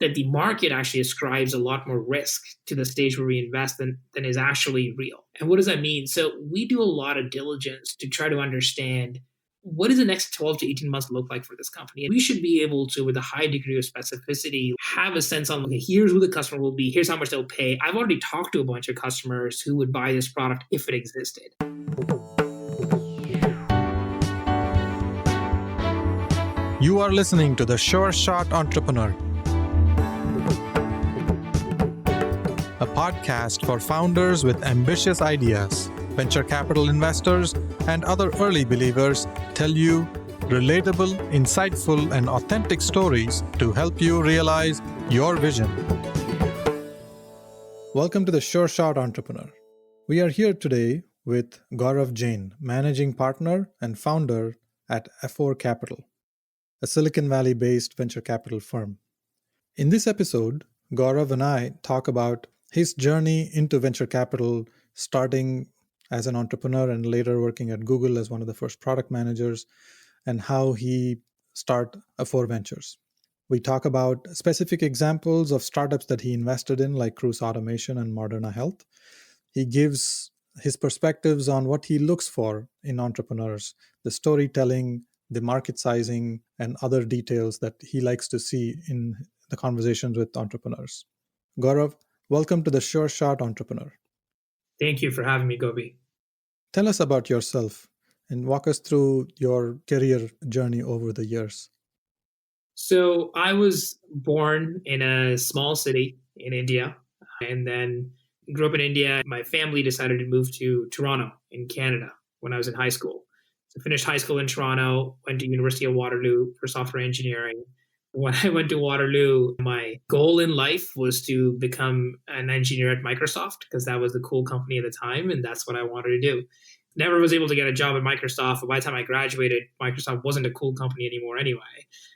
that the market actually ascribes a lot more risk to the stage where we invest than is actually real. And what does that mean? So we do a lot of diligence to try to understand what does the next 12 to 18 months look like for this company? And we should be able to, with a high degree of specificity, have a sense on, okay, here's who the customer will be, here's how much they'll pay. I've already talked to a bunch of customers who would buy this product if it existed. You are listening to The Sure Shot Entrepreneur, a podcast for founders with ambitious ideas. Venture capital investors and other early believers tell you relatable, insightful, and authentic stories to help you realize your vision. Welcome to The Sure Shot Entrepreneur. We are here today with Gaurav Jain, managing partner and founder at Afore Capital, a Silicon Valley-based venture capital firm. In this episode, Gaurav and I talk about his journey into venture capital, starting as an entrepreneur and later working at Google as one of the first product managers, and how he started Afore Ventures. We talk about specific examples of startups that he invested in, like Cruise Automation and Moderna Health. He gives his perspectives on what he looks for in entrepreneurs, the storytelling, the market sizing, and other details that he likes to see in the conversations with entrepreneurs. Gaurav, welcome to The Sure Shot Entrepreneur. Thank you for having me, Gopi. Tell us about yourself and walk us through your career journey over the years. So I was born in a small city in India and then grew up in India. My family decided to move to Toronto in Canada when I was in high school. So finished high school in Toronto, went to University of Waterloo for software engineering. When I went to Waterloo, my goal in life was to become an engineer at Microsoft because that was the cool company at the time, and that's what I wanted to do. Never was able to get a job at Microsoft, but by the time I graduated, Microsoft wasn't a cool company anymore anyway.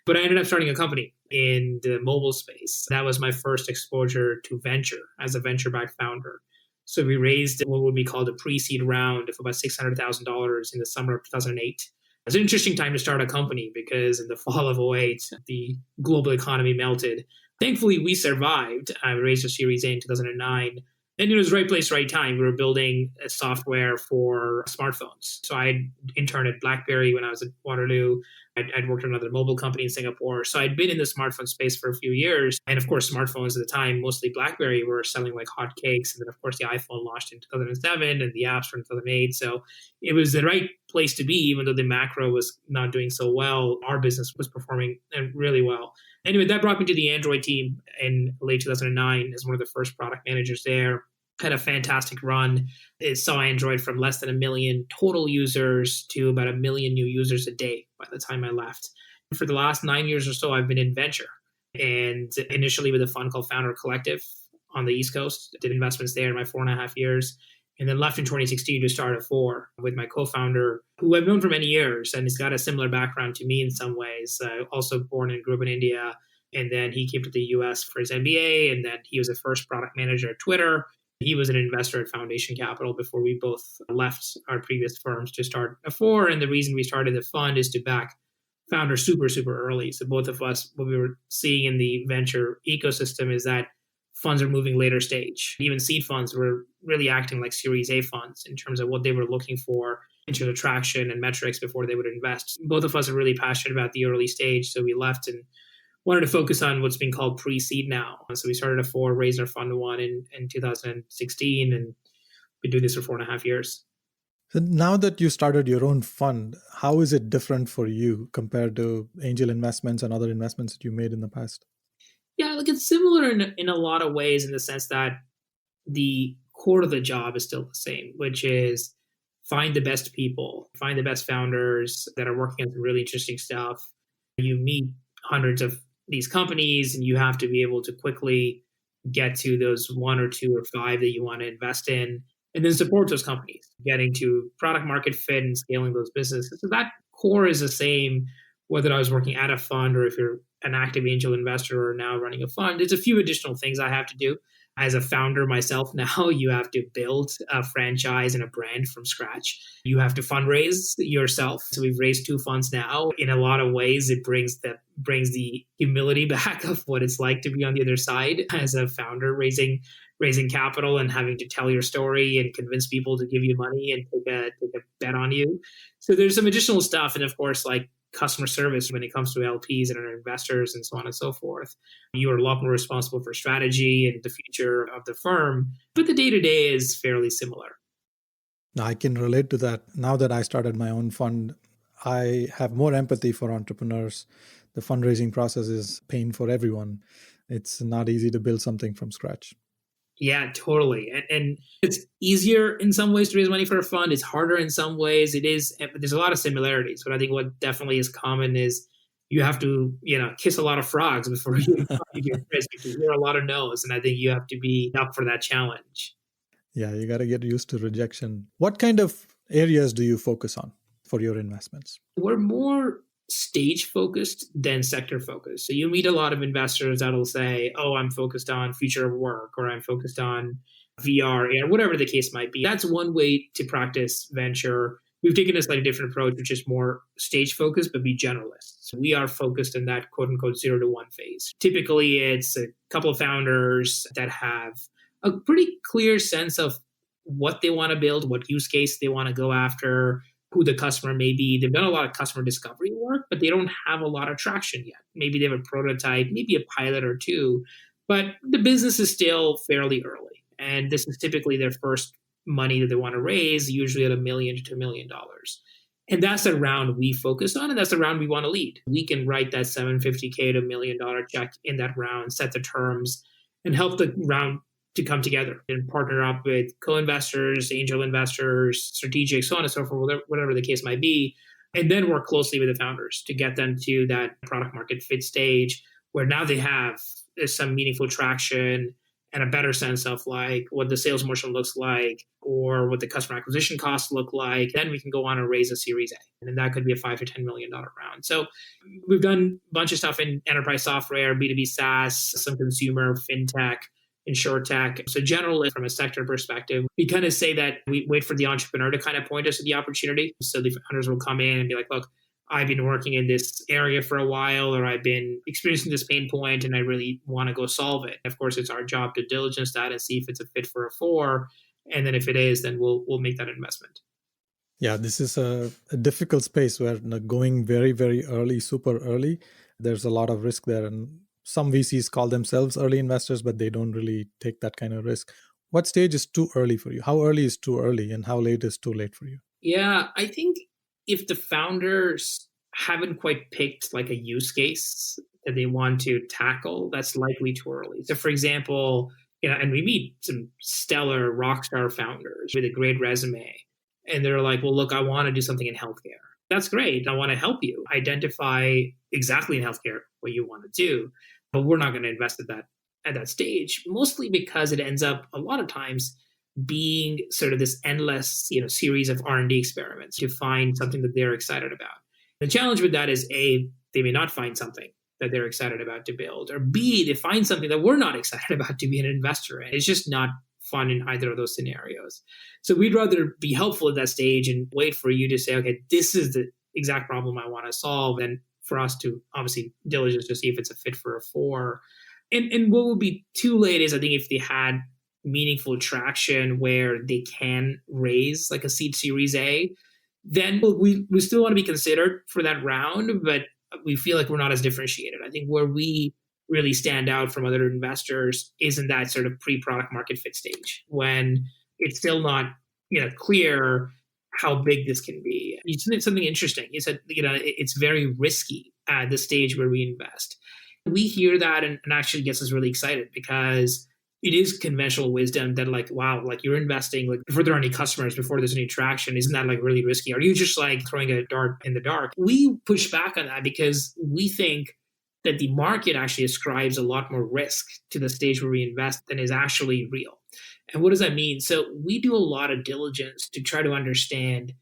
But I ended up starting a company in the mobile space. That was my first exposure to venture as a venture-backed founder. So we raised what would be called a pre-seed round of about $600,000 in the summer of 2008. It's an interesting time to start a company because in the fall of 2008, the global economy melted. Thankfully, we survived. I raised a Series A in 2009. And it was right place, right time. We were building a software for smartphones. So I interned at BlackBerry when I was at Waterloo. I'd worked at another mobile company in Singapore. So I'd been in the smartphone space for a few years. And of course, smartphones at the time, mostly BlackBerry, were selling like hotcakes. And then of course, the iPhone launched in 2007 and the apps were in 2008. So it was the right place to be, even though the macro was not doing so well. Our business was performing really well. Anyway, that brought me to the Android team in late 2009 as one of the first product managers there. Had a fantastic run. It saw Android from less than 1 million total users to about 1 million new users a day by the time I left. For the last 9 years or so, I've been in venture. And initially with a fund called Founder Collective on the East Coast. Did investments there in my 4.5 years. And then left in 2016 to start Afore with my co-founder, who I've known for many years. And he's got a similar background to me in some ways. Also born and grew up in India. And then he came to the US for his MBA. And then he was the first product manager at Twitter. He was an investor at Foundation Capital before we both left our previous firms to start Afore. And the reason we started the fund is to back founders super, super early. So both of us, what we were seeing in the venture ecosystem is that funds are moving later stage. Even seed funds were really acting like Series A funds in terms of what they were looking for in terms of traction and metrics before they would invest. Both of us are really passionate about the early stage. So we left and wanted to focus on what's being called pre-seed now. So we started Afore, raised our fund one in 2016, and been doing this for 4.5 years. So now that you started your own fund, how is it different for you compared to angel investments and other investments that you made in the past? Yeah, like it's similar in a lot of ways in the sense that the core of the job is still the same, which is find the best people, find the best founders that are working on some really interesting stuff. You meet hundreds of these companies and you have to be able to quickly get to those 1 or 2 or 5 that you want to invest in and then support those companies, getting to product market fit and scaling those businesses. So that core is the same, whether I was working at a fund or if you're an active angel investor or now running a fund. There's a few additional things I have to do. As a founder myself now, you have to build a franchise and a brand from scratch. You have to fundraise yourself. So we've raised 2 funds now. In a lot of ways, it brings the humility back of what it's like to be on the other side as a founder raising capital and having to tell your story and convince people to give you money and take a bet on you. So there's some additional stuff. And of course, like customer service when it comes to LPs and our investors and so on and so forth. You are a lot more responsible for strategy and the future of the firm, but the day-to-day is fairly similar. Now, I can relate to that. Now that I started my own fund, I have more empathy for entrepreneurs. The fundraising process is pain for everyone. It's not easy to build something from scratch. Yeah, totally. And it's easier in some ways to raise money for a fund. It's harder in some ways. It is. There's a lot of similarities, but I think what definitely is common is you have to, kiss a lot of frogs before you get risk, because you hear a lot of no's. And I think you have to be up for that challenge. Yeah, you got to get used to rejection. What kind of areas do you focus on for your investments? We're more stage focused than sector focused. So you meet a lot of investors that'll say, oh, I'm focused on future of work, or I'm focused on VR, or whatever the case might be. That's one way to practice venture. We've taken a slightly different approach, which is more stage focused, but be generalists. So we are focused in that quote unquote 0 to 1 phase. Typically, it's a couple of founders that have a pretty clear sense of what they want to build, what use case they want to go after, who the customer may be. They've done a lot of customer discovery work, but they don't have a lot of traction yet. Maybe they have a prototype, maybe a pilot or two, but the business is still fairly early. And this is typically their first money that they want to raise, usually at $1 million to $2 million. And that's the round we focus on, and that's the round we want to lead. We can write that $750K to $1 million check in that round, set the terms, and help the round to come together and partner up with co-investors, angel investors, strategic, so on and so forth, whatever the case might be, and then work closely with the founders to get them to that product market fit stage where now they have some meaningful traction and a better sense of like what the sales motion looks like or what the customer acquisition costs look like. Then we can go on and raise a Series A. And then that could be a $5 to $10 million round. So we've done a bunch of stuff in enterprise software, B2B SaaS, some consumer, fintech, insurtech. So generally, from a sector perspective, we kind of say that we wait for the entrepreneur to kind of point us to the opportunity. So the founders will come in and be like, look, I've been working in this area for a while, or I've been experiencing this pain point and I really want to go solve it. Of course, it's our job to diligence that and see if it's a fit for Afore. And then if it is, then we'll make that investment. Yeah, this is a difficult space where going very, very early, super early, there's a lot of risk there. And some VCs call themselves early investors, but they don't really take that kind of risk. What stage is too early for you? How early is too early and how late is too late for you? Yeah, I think if the founders haven't quite picked like a use case that they want to tackle, that's likely too early. So for example, and we meet some stellar rock star founders with a great resume. And they're like, well, look, I want to do something in healthcare. That's great. I want to help you identify exactly in healthcare what you want to do. But we're not going to invest at that stage, mostly because it ends up a lot of times being sort of this endless, series of R&D experiments to find something that they're excited about. The challenge with that is A, they may not find something that they're excited about to build, or B, they find something that we're not excited about to be an investor in. It's just not fun in either of those scenarios. So we'd rather be helpful at that stage and wait for you to say, okay, this is the exact problem I want to solve, and for us to obviously diligence to see if it's a fit for Afore. And what would be too late is I think if they had meaningful traction where they can raise like a seed Series A, then we still want to be considered for that round, but we feel like we're not as differentiated. I think where we really stand out from other investors is in that sort of pre-product market fit stage when it's still not clear how big this can be. You said something interesting. You said it's very risky at the stage where we invest. We hear that and actually gets us really excited because it is conventional wisdom that like, wow, like you're investing like before there are any customers, before there's any traction. Isn't that like really risky? Are you just like throwing a dart in the dark? We push back on that because we think that the market actually ascribes a lot more risk to the stage where we invest than is actually real. And what does that mean? So we do a lot of diligence to try to understand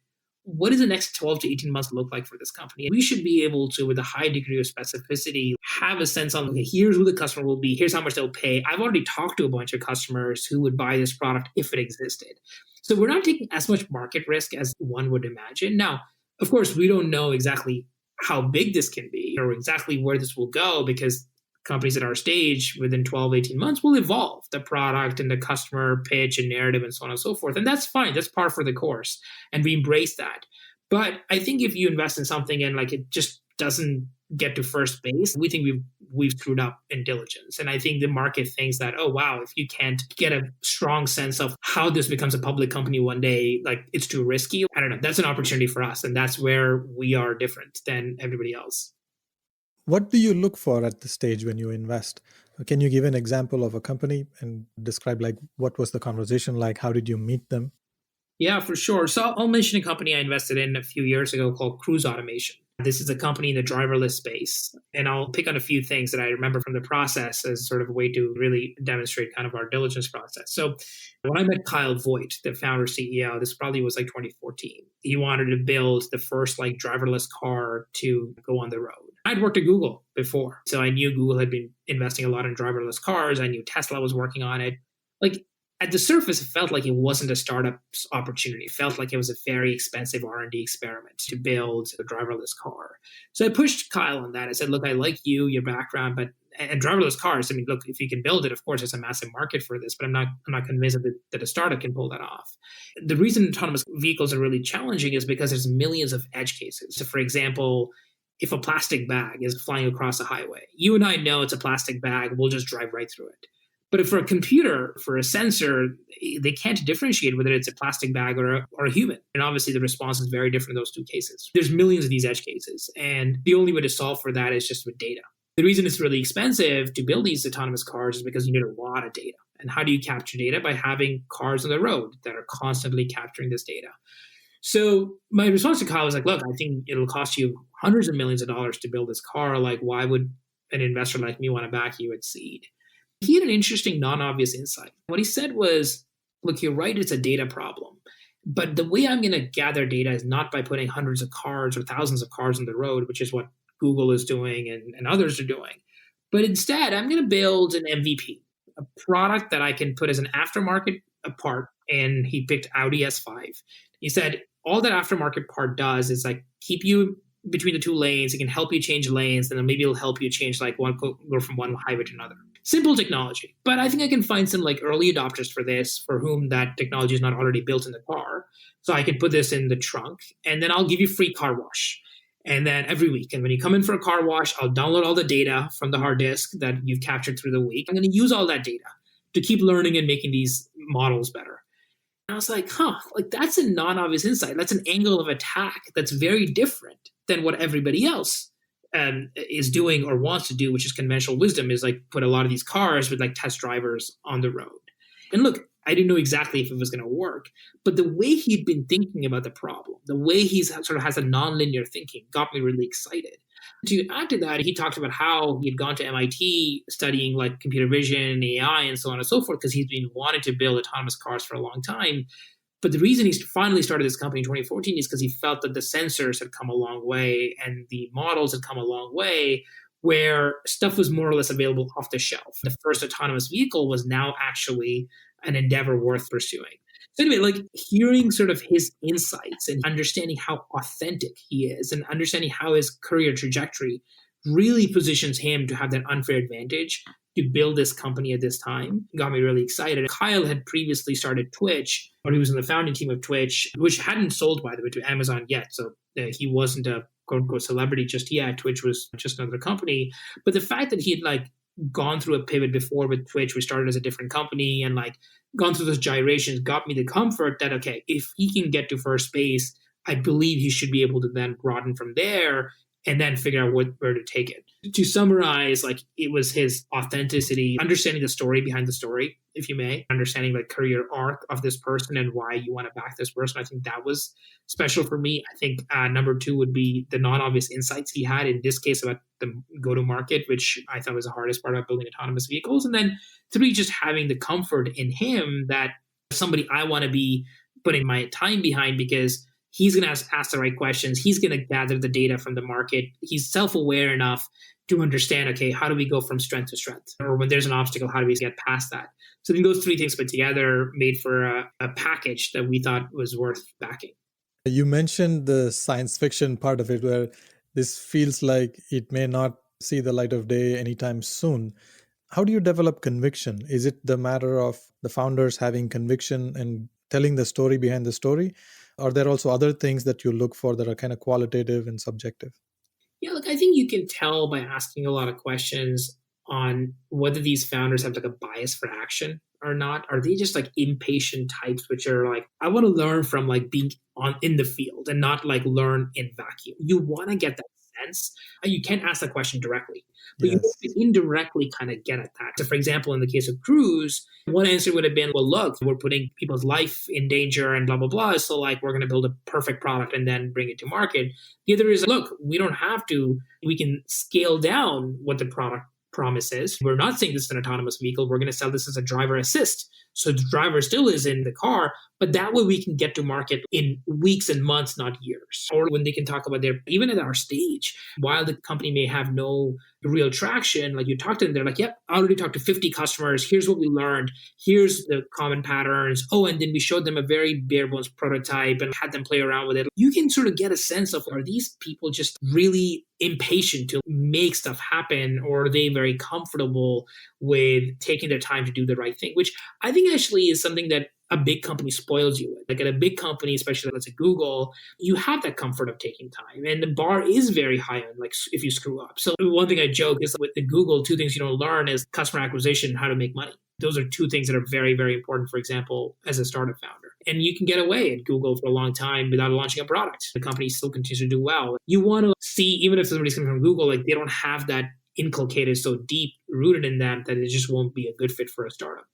what does the next 12 to 18 months look like for this company? We should be able to, with a high degree of specificity, have a sense on, okay, here's who the customer will be, here's how much they'll pay. I've already talked to a bunch of customers who would buy this product if it existed. So we're not taking as much market risk as one would imagine. Now, of course, we don't know exactly how big this can be or exactly where this will go, because companies at our stage within 12, 18 months will evolve the product and the customer pitch and narrative and so on and so forth. And that's fine. That's par for the course. And we embrace that. But I think if you invest in something and like it just doesn't get to first base, we think we've screwed up in diligence. And I think the market thinks that, oh, wow, if you can't get a strong sense of how this becomes a public company one day, like it's too risky. I don't know. That's an opportunity for us. And that's where we are different than everybody else. What do you look for at this stage when you invest? Can you give an example of a company and describe like what was the conversation like? How did you meet them? Yeah, for sure. So I'll mention a company I invested in a few years ago called Cruise Automation. This is a company in the driverless space. And I'll pick on a few things that I remember from the process as sort of a way to really demonstrate kind of our diligence process. So when I met Kyle Voigt, the founder CEO, this probably was like 2014. He wanted to build the first like driverless car to go on the road. I'd worked at Google before. So I knew Google had been investing a lot in driverless cars. I knew Tesla was working on it. Like at the surface, it felt like it wasn't a startup's opportunity. It felt like it was a very expensive R&D experiment to build a driverless car. So I pushed Kyle on that. I said, look, I like you, your background, and driverless cars. I mean, look, if you can build it, of course, there's a massive market for this, but I'm not convinced that a startup can pull that off. The reason autonomous vehicles are really challenging is because there's millions of edge cases. So for example, if a plastic bag is flying across a highway, you and I know it's a plastic bag, we'll just drive right through it. But if for a computer, for a sensor, they can't differentiate whether it's a plastic bag or a human. And obviously the response is very different in those two cases. There's millions of these edge cases. And the only way to solve for that is just with data. The reason it's really expensive to build these autonomous cars is because you need a lot of data. And how do you capture data? By having cars on the road that are constantly capturing this data. So my response to Kyle was like, look, I think it'll cost you hundreds of millions of dollars to build this car. Like, why would an investor like me want to back you at seed? He had an interesting, non-obvious insight. What he said was, look, you're right, it's a data problem. But the way I'm going to gather data is not by putting hundreds of cars or thousands of cars on the road, which is what Google is doing and others are doing. But instead, I'm going to build an MVP, a product that I can put as an aftermarket part. And he picked Audi S5. He said, all that aftermarket part does is like keep you between the two lanes. It can help you change lanes, and then maybe it'll help you change like go from one highway to another. Simple technology. But I think I can find some like early adopters for this for whom that technology is not already built in the car. So I can put this in the trunk, and then I'll give you free car wash. And then every week, and when you come in for a car wash, I'll download all the data from the hard disk that you've captured through the week. I'm going to use all that data to keep learning and making these models better. And I was like, like that's a non-obvious insight. That's an angle of attack that's very different than what everybody else is doing or wants to do, which is conventional wisdom, is like put a lot of these cars with like test drivers on the road. And look, I didn't know exactly if it was going to work, but the way he'd been thinking about the problem, the way he's sort of has a nonlinear thinking got me really excited. To add to that, he talked about how he had gone to MIT studying like computer vision, AI, and so on and so forth, because he's been wanting to build autonomous cars for a long time. But the reason he finally started this company in 2014 is because he felt that the sensors had come a long way and the models had come a long way, where stuff was more or less available off the shelf. The first autonomous vehicle was now actually an endeavor worth pursuing. So anyway, like hearing sort of his insights and understanding how authentic he is and understanding how his career trajectory really positions him to have that unfair advantage to build this company at this time got me really excited. Kyle had previously started Twitch, or he was in the founding team of Twitch, which hadn't sold, by the way, to Amazon yet. So he wasn't a quote-unquote celebrity just yet. Twitch was just another company. But the fact that he had like gone through a pivot before with Twitch, we started as a different company, and like gone through those gyrations got me the comfort that, okay, if he can get to first base, I believe he should be able to then broaden from there and then figure out where to take it. To summarize, like it was his authenticity, understanding the story behind the story, if you may, understanding the career arc of this person and why you want to back this person. I think that was special for me. I think number two would be the non-obvious insights he had in this case about the go-to-market, which I thought was the hardest part about building autonomous vehicles. And then three, just having the comfort in him that somebody I want to be putting my time behind, because He's going to ask the right questions. He's going to gather the data from the market. He's self-aware enough to understand, okay, how do we go from strength to strength? Or when there's an obstacle, how do we get past that? So then those three things put together made for a package that we thought was worth backing. You mentioned the science fiction part of it, where this feels like it may not see the light of day anytime soon. How do you develop conviction? Is it the matter of the founders having conviction and telling the story behind the story? Are there also other things that you look for that are kind of qualitative and subjective? Yeah, look, I think you can tell by asking a lot of questions on whether these founders have like a bias for action or not. Are they just like impatient types, which are like, I want to learn from like being on in the field and not like learn in vacuum. You want to get that sense. You can't ask that question directly, but you Yes. indirectly kind of get at that. So for example, in the case of Cruise, one answer would have been, well, look, we're putting people's life in danger and blah, blah, blah. So like, we're going to build a perfect product and then bring it to market. The other is, look, we don't have to, we can scale down what the product promise is. We're not saying this is an autonomous vehicle. We're going to sell this as a driver assist. So the driver still is in the car, but that way we can get to market in weeks and months, not years. Or when they can talk about their, even at our stage, while the company may have no real traction, like you talk to them, they're like, yep, I already talked to 50 customers. Here's what we learned. Here's the common patterns. Oh, and then we showed them a very bare bones prototype and had them play around with it. You can sort of get a sense of, are these people just really impatient to make stuff happen, or are they very comfortable with taking their time to do the right thing, which I think actually is something that a big company spoils you with. Like at a big company, especially let's say Google, you have that comfort of taking time. And the bar is very high on like if you screw up. So one thing I joke is with the Google, two things you don't learn is customer acquisition and how to make money. Those are two things that are very, very important, for example, as a startup founder. And you can get away at Google for a long time without launching a product. The company still continues to do well. You want to see, even if somebody's coming from Google, like they don't have that inculcated so deep rooted in them that it just won't be a good fit for a startup.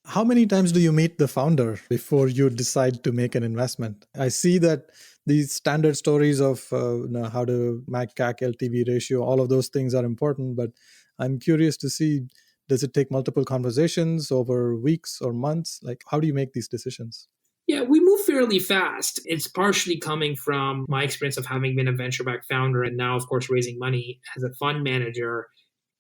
How many times do you meet the founder before you decide to make an investment? I see that these standard stories of how to make CAC LTV ratio, all of those things are important, but I'm curious to see, does it take multiple conversations over weeks or months? Like, how do you make these decisions? Yeah, we move fairly fast. It's partially coming from my experience of having been a venture-backed founder and now, of course, raising money as a fund manager.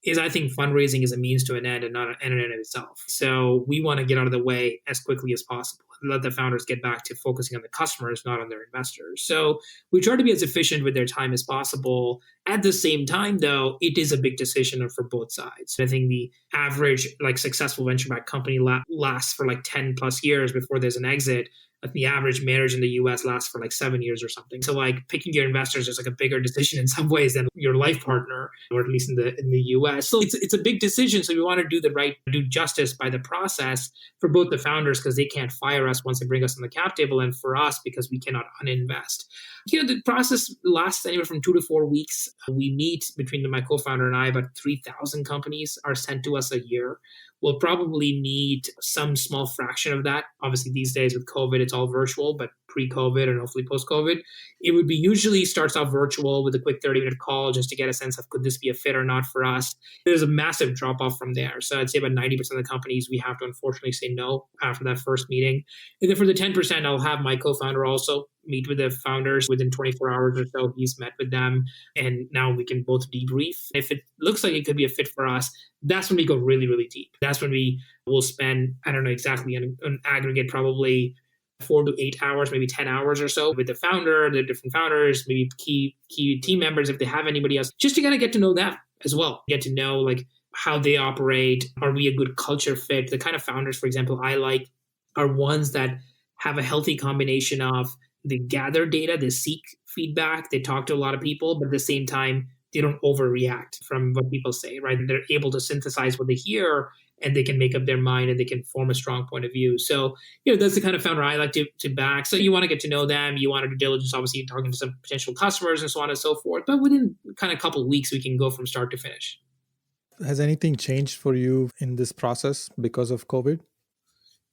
Is I think fundraising is a means to an end and not an end in itself. So we want to get out of the way as quickly as possible and let the founders get back to focusing on the customers, not on their investors. So we try to be as efficient with their time as possible. At the same time, though, it is a big decision for both sides. I think the average like successful venture-backed company lasts for like 10 plus years before there's an exit. Like the average marriage in the US lasts for like 7 years or something. So like picking your investors is like a bigger decision in some ways than your life partner, or at least in the US. So it's a big decision. So we want to do justice by the process for both the founders because they can't fire us once they bring us on the cap table, and for us because we cannot uninvest. The process lasts anywhere from 2 to 4 weeks. We meet between my co-founder and I, about 3,000 companies are sent to us a year. We'll probably need some small fraction of that. Obviously, these days with COVID, it's all virtual, but pre-COVID and hopefully post-COVID, it would be usually starts off virtual with a quick 30-minute call just to get a sense of could this be a fit or not for us. There's a massive drop-off from there. So I'd say about 90% of the companies, we have to unfortunately say no after that first meeting. And then for the 10%, I'll have my co-founder also meet with the founders within 24 hours or so. He's met with them, and now we can both debrief. If it looks like it could be a fit for us, that's when we go really, really deep. That's when we will spend, I don't know exactly, an aggregate probably 4 to 8 hours, maybe 10 hours or so with the founder, the different founders, maybe key team members if they have anybody else, just to kind of get to know them as well. Get to know like how they operate. Are we a good culture fit? The kind of founders, for example, I like are ones that have a healthy combination of they gather data, they seek feedback, they talk to a lot of people, but at the same time, they don't overreact from what people say, right? They're able to synthesize what they hear and they can make up their mind and they can form a strong point of view. So, that's the kind of founder I like to back. So you want to get to know them. You want to do diligence, obviously talking to some potential customers and so on and so forth. But within kind of a couple of weeks, we can go from start to finish. Has anything changed for you in this process because of COVID?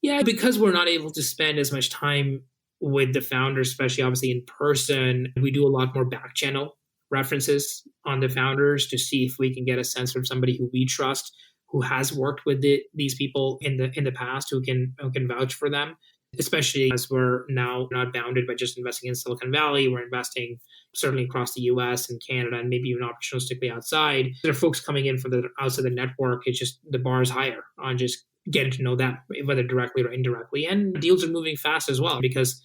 Yeah, because we're not able to spend as much time with the founders, especially obviously in person, we do a lot more back channel references on the founders to see if we can get a sense from somebody who we trust, who has worked with these people in the past, who can vouch for them. especially as we're now not bounded by just investing in Silicon Valley. We're investing certainly across the US and Canada and maybe even opportunistically outside. There are folks coming in from the outside the network. It's just the bar is higher on just getting to know them, whether directly or indirectly. And deals are moving fast as well because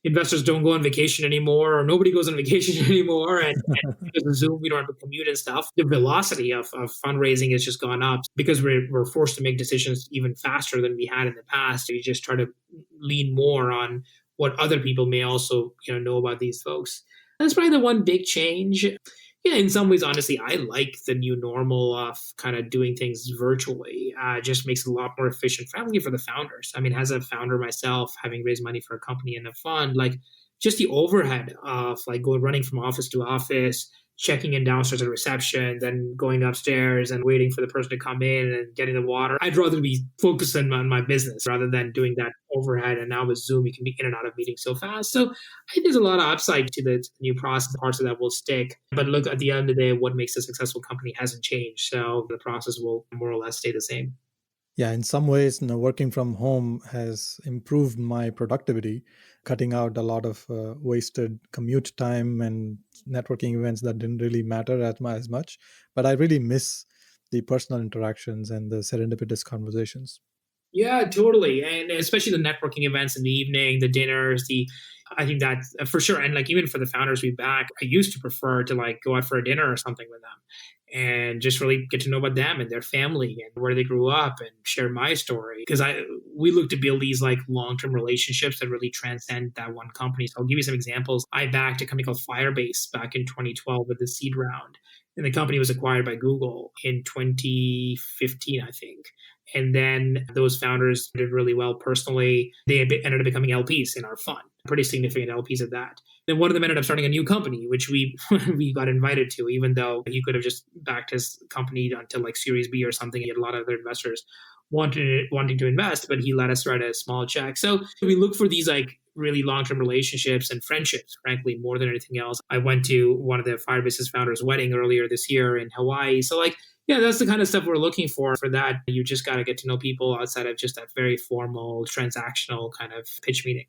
investors don't go on vacation anymore, or nobody goes on vacation anymore. And because of Zoom, we don't have to commute and stuff. The velocity of fundraising has just gone up because we're forced to make decisions even faster than we had in the past. We just try to lean more on what other people may also know about these folks. That's probably the one big change. Yeah, in some ways, honestly, I like the new normal of kind of doing things virtually. It just makes it a lot more efficient, frankly, for the founders. I mean, as a founder myself, having raised money for a company and a fund, like just the overhead of like running from office to office, checking in downstairs at reception, then going upstairs and waiting for the person to come in and getting the water. I'd rather be focused on my business rather than doing that overhead. And now with Zoom, you can be in and out of meetings so fast. So I think there's a lot of upside to the new process. Parts of that will stick. But look, at the end of the day, what makes a successful company hasn't changed. So the process will more or less stay the same. Yeah, in some ways, working from home has improved my productivity, cutting out a lot of wasted commute time and networking events that didn't really matter as much. But I really miss the personal interactions and the serendipitous conversations. Yeah, totally. And especially the networking events in the evening, the dinners, I think that for sure. And like even for the founders we back, I used to prefer to like go out for a dinner or something with them and just really get to know about them and their family and where they grew up and share my story. Because we look to build these like long-term relationships that really transcend that one company. So I'll give you some examples. I backed a company called Firebase back in 2012 with the seed round. And the company was acquired by Google in 2015, I think. And then those founders did really well personally. They ended up becoming LPs in our fund, pretty significant LPs at that. Then one of them ended up starting a new company, which we got invited to, even though he could have just backed his company until like Series B or something. He had a lot of other investors wanting to invest, but he let us write a small check. So we look for these like really long-term relationships and friendships, frankly, more than anything else. I went to one of the Firebase's founders' wedding earlier this year in Hawaii. So like, yeah, that's the kind of stuff we're looking for. For that, you just got to get to know people outside of just that very formal, transactional kind of pitch meeting.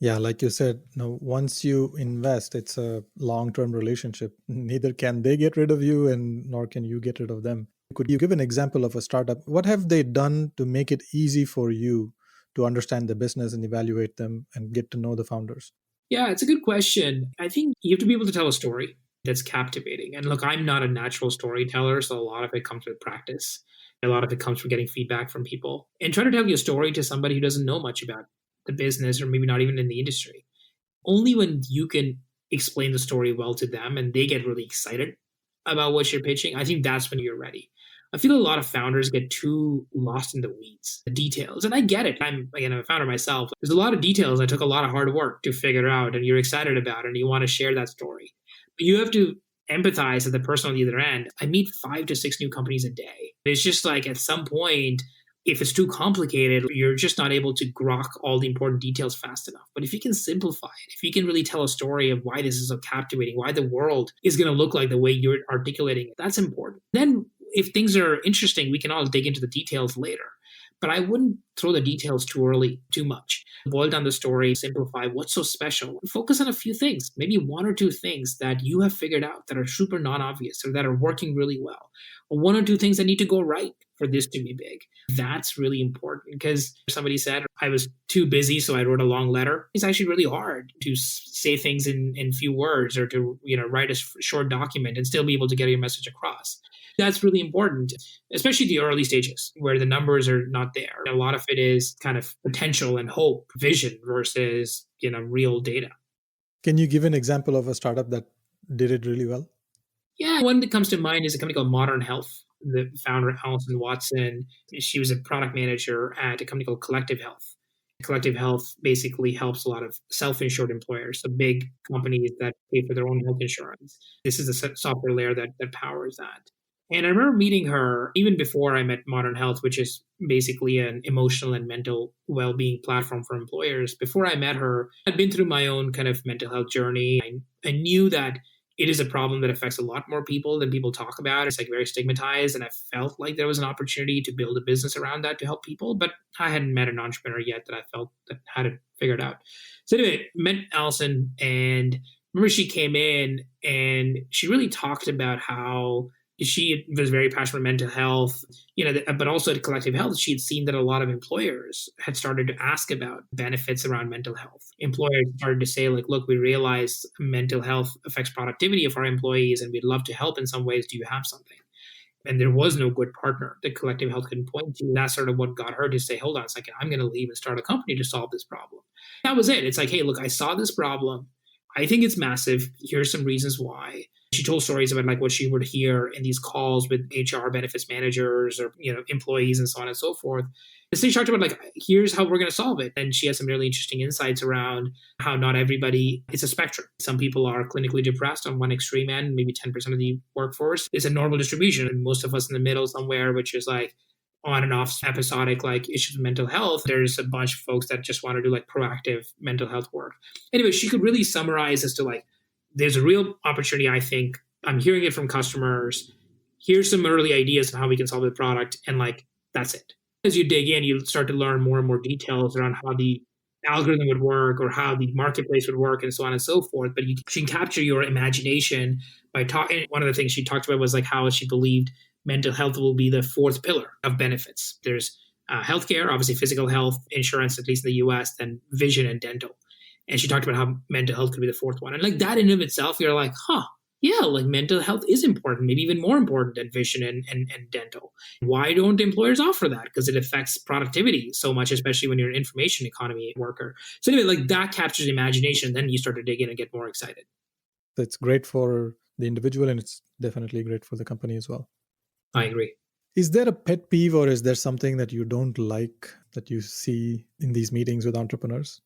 Yeah, like you said, once you invest, it's a long-term relationship. Neither can they get rid of you, and nor can you get rid of them. Could you give an example of a startup? What have they done to make it easy for you to understand the business and evaluate them and get to know the founders? Yeah, it's a good question. I think you have to be able to tell a story that's captivating. And look, I'm not a natural storyteller, so a lot of it comes with practice. A lot of it comes from getting feedback from people. And try to tell your story to somebody who doesn't know much about the business or maybe not even in the industry. Only when you can explain the story well to them and they get really excited about what you're pitching, I think that's when you're ready. I feel a lot of founders get too lost in the weeds, the details. And I get it. I'm a founder myself. There's a lot of details that took a lot of hard work to figure out and you're excited about and you want to share that story. But you have to empathize with the person on the other end. I meet 5 to 6 new companies a day. It's just like at some point, if it's too complicated, you're just not able to grok all the important details fast enough. But if you can simplify it, if you can really tell a story of why this is so captivating, why the world is going to look like the way you're articulating it, that's important. Then if things are interesting, we can all dig into the details later. But I wouldn't throw the details too early, too much. Boil down the story, simplify what's so special. Focus on a few things, maybe 1 or 2 things that you have figured out that are super non-obvious or that are working really well. Or 1 or 2 things that need to go right for this to be big. That's really important because somebody said, I was too busy, so I wrote a long letter. It's actually really hard to say things in few words or to write a short document and still be able to get your message across. That's really important, especially the early stages where the numbers are not there. A lot of it is kind of potential and hope, vision versus, real data. Can you give an example of a startup that did it really well? Yeah, one that comes to mind is a company called Modern Health. The founder, Allison Watson, she was a product manager at a company called Collective Health. Collective Health basically helps a lot of self-insured employers, so big companies that pay for their own health insurance. This is the software layer that powers that. And I remember meeting her even before I met Modern Health, which is basically an emotional and mental well-being platform for employers. Before I met her, I'd been through my own kind of mental health journey. I knew that it is a problem that affects a lot more people than people talk about. It's like very stigmatized. And I felt like there was an opportunity to build a business around that to help people. But I hadn't met an entrepreneur yet that I felt that had it figured out. So anyway, met Allison, and remember she came in and she really talked about how she was very passionate about mental health, but also at Collective Health, she had seen that a lot of employers had started to ask about benefits around mental health. Employers started to say, like, look, we realize mental health affects productivity of our employees and we'd love to help in some ways. Do you have something? And there was no good partner that Collective Health could point to. That's sort of what got her to say, hold on a second, I'm going to leave and start a company to solve this problem. That was it. It's like, hey, look, I saw this problem. I think it's massive. Here's some reasons why. She told stories about like what she would hear in these calls with HR benefits managers or employees and so on and so forth. And so she talked about like, here's how we're going to solve it. And she has some really interesting insights around how not everybody, it's a spectrum. Some people are clinically depressed on one extreme end, maybe 10% of the workforce. It's a normal distribution. And most of us in the middle somewhere, which is like on and off episodic like issues with mental health. There's a bunch of folks that just want to do like proactive mental health work. Anyway, she could really summarize as to like, there's a real opportunity, I think. I'm hearing it from customers. Here's some early ideas on how we can solve the product. And like, that's it. As you dig in, you start to learn more and more details around how the algorithm would work or how the marketplace would work and so on and so forth. But she can capture your imagination by talking. One of the things she talked about was like how she believed mental health will be the fourth pillar of benefits. There's healthcare, obviously physical health, insurance, at least in the US, then vision and dental. And she talked about how mental health could be the fourth one. And like that in and of itself, you're like, yeah, like mental health is important, maybe even more important than vision and dental. Why don't employers offer that? Because it affects productivity so much, especially when you're an information economy worker. So anyway, like that captures imagination. Then you start to dig in and get more excited. It's great for the individual and it's definitely great for the company as well. I agree. Is there a pet peeve or is there something that you don't like that you see in these meetings with entrepreneurs?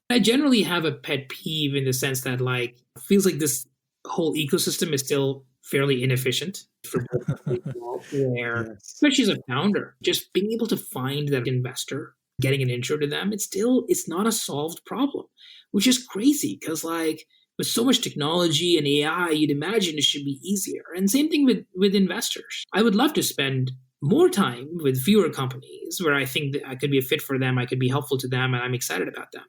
I generally have a pet peeve in the sense that like it feels like this whole ecosystem is still fairly inefficient for people where, Yes. especially as a founder, just being able to find that investor, getting an intro to them, it's not a solved problem, which is crazy because like with so much technology and AI, you'd imagine it should be easier. And same thing with investors. I would love to spend more time with fewer companies where I think that I could be a fit for them, I could be helpful to them, and I'm excited about them.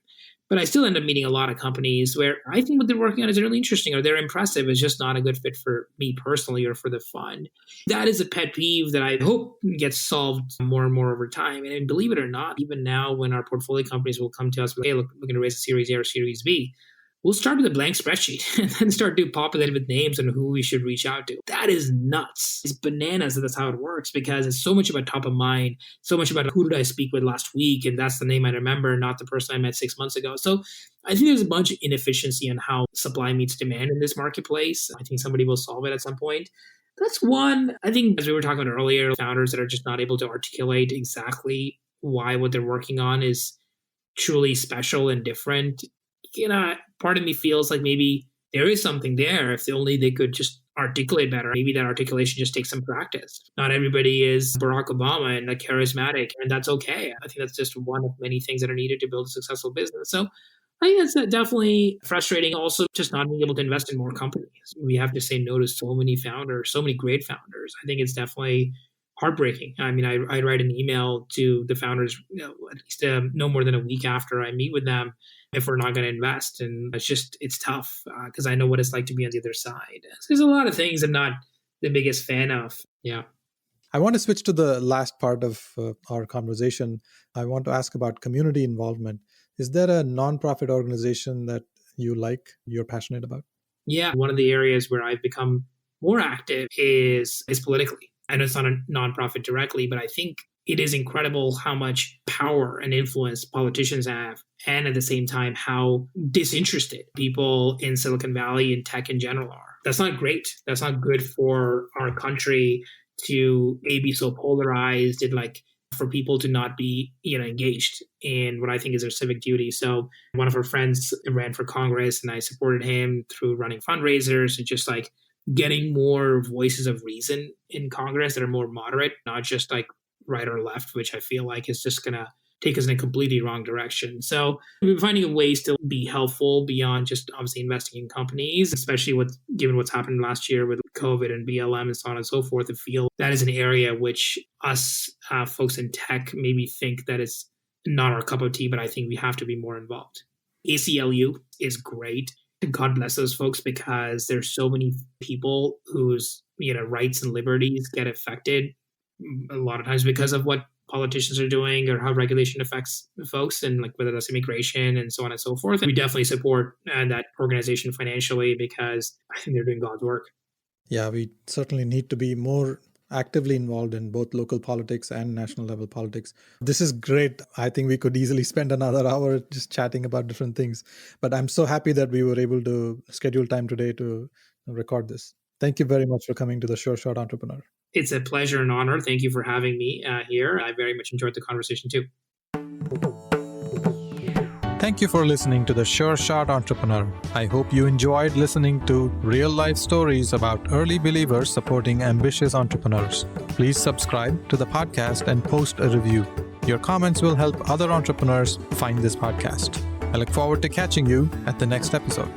But I still end up meeting a lot of companies where I think what they're working on is really interesting or they're impressive. It's just not a good fit for me personally or for the fund. That is a pet peeve that I hope gets solved more and more over time. And believe it or not, even now when our portfolio companies will come to us with, hey, look, we're going to raise a Series A or Series B, we'll start with a blank spreadsheet and then start to populate it with names and who we should reach out to. That is nuts. It's bananas that that's how it works because it's so much about top of mind, so much about who did I speak with last week, and that's the name I remember, not the person I met 6 months ago. So I think there's a bunch of inefficiency in how supply meets demand in this marketplace. I think somebody will solve it at some point. That's one. I think as we were talking about earlier, founders that are just not able to articulate exactly why what they're working on is truly special and different. Part of me feels like maybe there is something there if only they could just articulate better. Maybe that articulation just takes some practice. Not everybody is Barack Obama and like charismatic, and that's okay. I think that's just one of many things that are needed to build a successful business. So I think that's definitely frustrating. Also, just not being able to invest in more companies. We have to say no to so many founders, so many great founders. I think it's definitely heartbreaking. I mean, I write an email to the founders, at least no more than a week after I meet with them if we're not going to invest. And it's tough because I know what it's like to be on the other side. There's a lot of things I'm not the biggest fan of. Yeah. I want to switch to the last part of our conversation. I want to ask about community involvement. Is there a nonprofit organization that you're passionate about? Yeah. One of the areas where I've become more active is politically. I know it's not a nonprofit directly, but I think it is incredible how much power and influence politicians have, and at the same time, how disinterested people in Silicon Valley and tech in general are. That's not great. That's not good for our country to be so polarized and like for people to not be engaged in what I think is their civic duty. So one of our friends ran for Congress, and I supported him through running fundraisers and just like getting more voices of reason in Congress that are more moderate, not just like right or left, which I feel like is just going to take us in a completely wrong direction. So we've been finding ways to be helpful beyond just obviously investing in companies, especially given what's happened last year with COVID and BLM and so on and so forth. I feel that is an area which us folks in tech maybe think that it's not our cup of tea, but I think we have to be more involved. ACLU is great. God bless those folks, because there's so many people whose rights and liberties get affected a lot of times because of what politicians are doing or how regulation affects folks, and like whether that's immigration and so on and so forth. And we definitely support that organization financially because I think they're doing God's work. Yeah, we certainly need to be more actively involved in both local politics and national level politics. This is great. I think we could easily spend another hour just chatting about different things, but I'm so happy that we were able to schedule time today to record this. Thank you very much for coming to the Sure Shot Entrepreneur. It's a pleasure and honor. Thank you for having me here. I very much enjoyed the conversation too. Thank you for listening to the Sure Shot Entrepreneur. I hope you enjoyed listening to real-life stories about early believers supporting ambitious entrepreneurs. Please subscribe to the podcast and post a review. Your comments will help other entrepreneurs find this podcast. I look forward to catching you at the next episode.